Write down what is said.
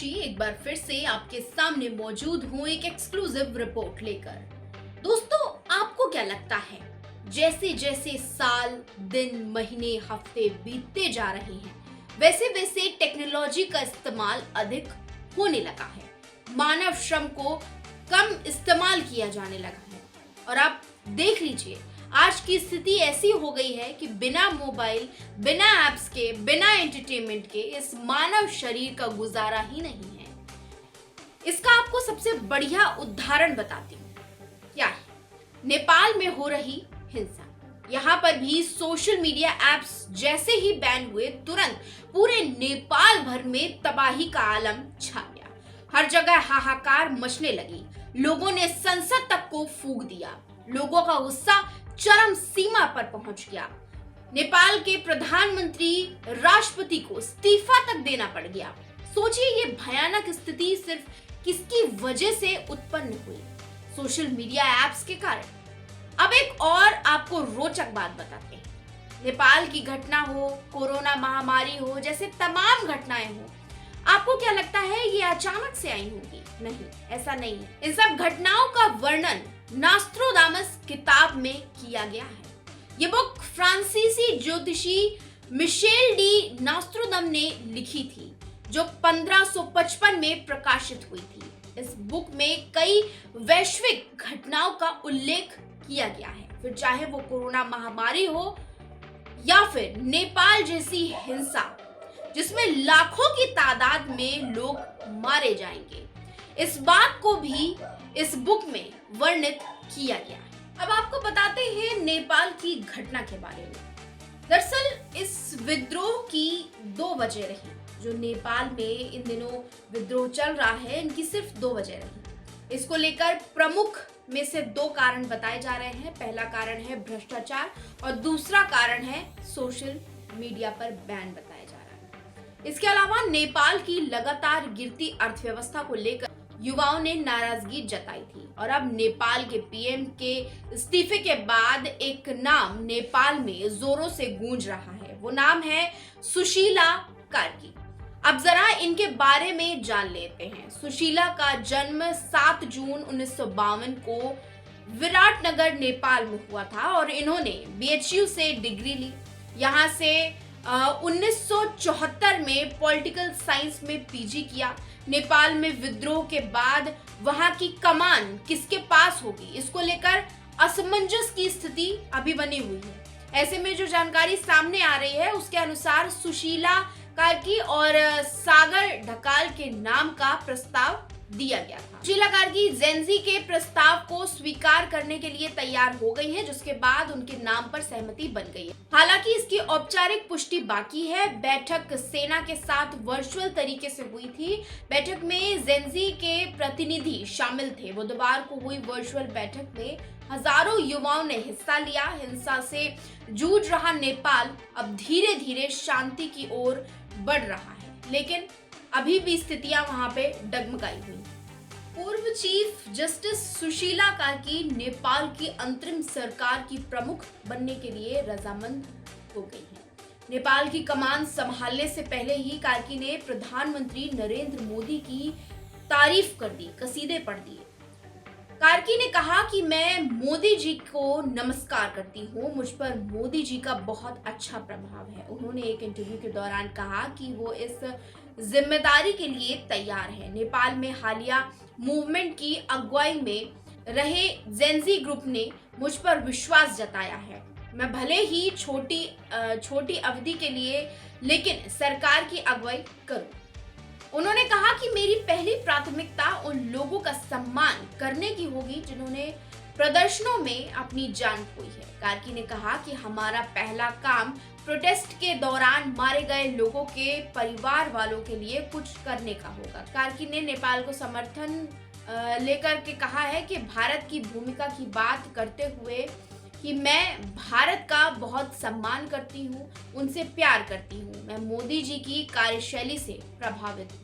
राशि एक बार फिर से आपके सामने मौजूद हूँ एक एक्सक्लूसिव रिपोर्ट लेकर। दोस्तों, आपको क्या लगता है, जैसे जैसे साल, दिन, महीने, हफ्ते बीतते जा रहे हैं, वैसे वैसे टेक्नोलॉजी का इस्तेमाल अधिक होने लगा है। मानव श्रम को कम इस्तेमाल किया जाने लगा है। और आप देख लीजिए, आज की स्थिति ऐसी हो गई है कि बिना मोबाइल, बिना ऐप्स के, बिना एंटरटेनमेंट के इस मानव शरीर का गुजारा ही नहीं है। इसका आपको सबसे बढ़िया उदाहरण बताती हूँ। क्या है? नेपाल में हो रही हिंसा। यहाँ पर भी सोशल मीडिया ऐप्स जैसे ही बैन हुए, तुरंत पूरे नेपाल भर में तबाही का आलम छा गया। हर जगह हाहाकार मचने लगी। लोगों ने संसद तक को फूंक दिया। लोगों का गुस्सा चरम सीमा पर पहुंच गया। नेपाल के प्रधानमंत्री, राष्ट्रपति को इस्तीफा तक देना पड़ गया। सोचिए, ये भयानक स्थिति सिर्फ किसकी वजह से उत्पन्न हुई? सोशल मीडिया ऐप्स के कारण। अब एक और आपको रोचक बात बताते हैं। नेपाल की घटना हो, कोरोना महामारी हो, जैसे तमाम घटनाएं हो, आपको क्या लगता है ये अचानक से आई होगी? नहीं, ऐसा नहीं है। इन सब घटनाओं का वर्णन नास्ट्रोदामस किताब में किया गया है। ये बुक फ्रांसीसी ज्योतिषी मिशेल डी नास्ट्रोदम ने लिखी थी, जो 1555 में प्रकाशित हुई थी। इस बुक में कई वैश्विक घटनाओं का उल्लेख किया गया है, फिर चाहे वो कोरोना महामारी हो या फिर नेपाल जैसी हिंसा, जिसमें लाखों की तादाद में लोग मारे जाएंगे। इस बात को भी इस बुक में वर्णित किया गया है। अब आपको बताते हैं नेपाल की घटना के बारे में। दरअसल इस विद्रोह की दो वजह रही। जो नेपाल में इन दिनों विद्रोह चल रहा है, इनकी सिर्फ दो वजह रही। इसको लेकर प्रमुख में से दो कारण बताए जा रहे हैं। पहला कारण है भ्रष्टाचार और दूसरा कारण है सोशल मीडिया पर बैन बताया जा रहा है। इसके अलावा नेपाल की लगातार गिरती अर्थव्यवस्था को लेकर युवाओं ने नाराजगी जताई थी। और अब नेपाल के पीएम के इस्तीफे के बाद एक नाम नेपाल में जोरों से गूंज रहा है। वो नाम है सुशीला कार्की। अब जरा इनके बारे में जान लेते हैं। सुशीला का जन्म 7 जून 1952 को विराटनगर, नेपाल में हुआ था और इन्होंने बीएचयू से डिग्री ली। यहाँ से 1974 में पॉलिटिकल साइंस में पीजी किया। नेपाल में विद्रोह के बाद वहां की कमान किसके पास होगी, इसको लेकर असमंजस की स्थिति अभी बनी हुई है। ऐसे में जो जानकारी सामने आ रही है, उसके अनुसार सुशीला कार्की और सागर ढकाल के नाम का प्रस्ताव दिया गया था। सुशीला कार्की जेनजी के प्रस्ताव को स्वीकार करने के लिए तैयार हो गई हैं, जिसके बाद उनके नाम पर सहमति बन गई है। हालांकि इसकी औपचारिक पुष्टि बाकी है। बैठक सेना के साथ वर्चुअल तरीके से हुई थी। बैठक में जेनजी के प्रतिनिधि शामिल थे। बुधवार को हुई वर्चुअल बैठक में हजारों युवाओं ने हिस्सा लिया। हिंसा से जूझ रहा नेपाल अब धीरे धीरे शांति की ओर बढ़ रहा है, लेकिन अभी भी स्थितियां वहां पे डगमगाई हुई। पूर्व चीफ जस्टिस सुशीला कार्की नेपाल की अंतरिम सरकार की प्रमुख बनने के लिए रजामंद हो गई हैं। नेपाल की कमान संभालने से पहले ही कार्की ने प्रधानमंत्री नरेंद्र मोदी की तारीफ कर दी, कसीदे पढ़ दिए। कार्की ने कहा कि मैं मोदी जी को नमस्कार करती हूँ, मुझ पर मोदी जी का बहुत अच्छा प्रभाव है। उन्होंने एक इंटरव्यू के दौरान कहा कि वो इस जिम्मेदारी के लिए तैयार है। नेपाल में हालिया मूवमेंट की अगुवाई में रहे जेनजी ग्रुप ने मुझ पर विश्वास जताया है। मैं भले ही छोटी अवधि के लिए, लेकिन सरकार की अगुवाई करूँ। उन्होंने कहा कि मेरी पहली प्राथमिकता उन लोगों का सम्मान करने की होगी जिन्होंने प्रदर्शनों में अपनी जान खोई है। कार्की ने कहा कि हमारा पहला काम प्रोटेस्ट के दौरान मारे गए लोगों के परिवार वालों के लिए कुछ करने का होगा। कार्की ने नेपाल को समर्थन लेकर के कहा है कि भारत की भूमिका की बात करते हुए कि मैं भारत का बहुत सम्मान करती हूँ, उनसे प्यार करती हूँ। मैं मोदी जी की कार्यशैली से प्रभावित हूँ।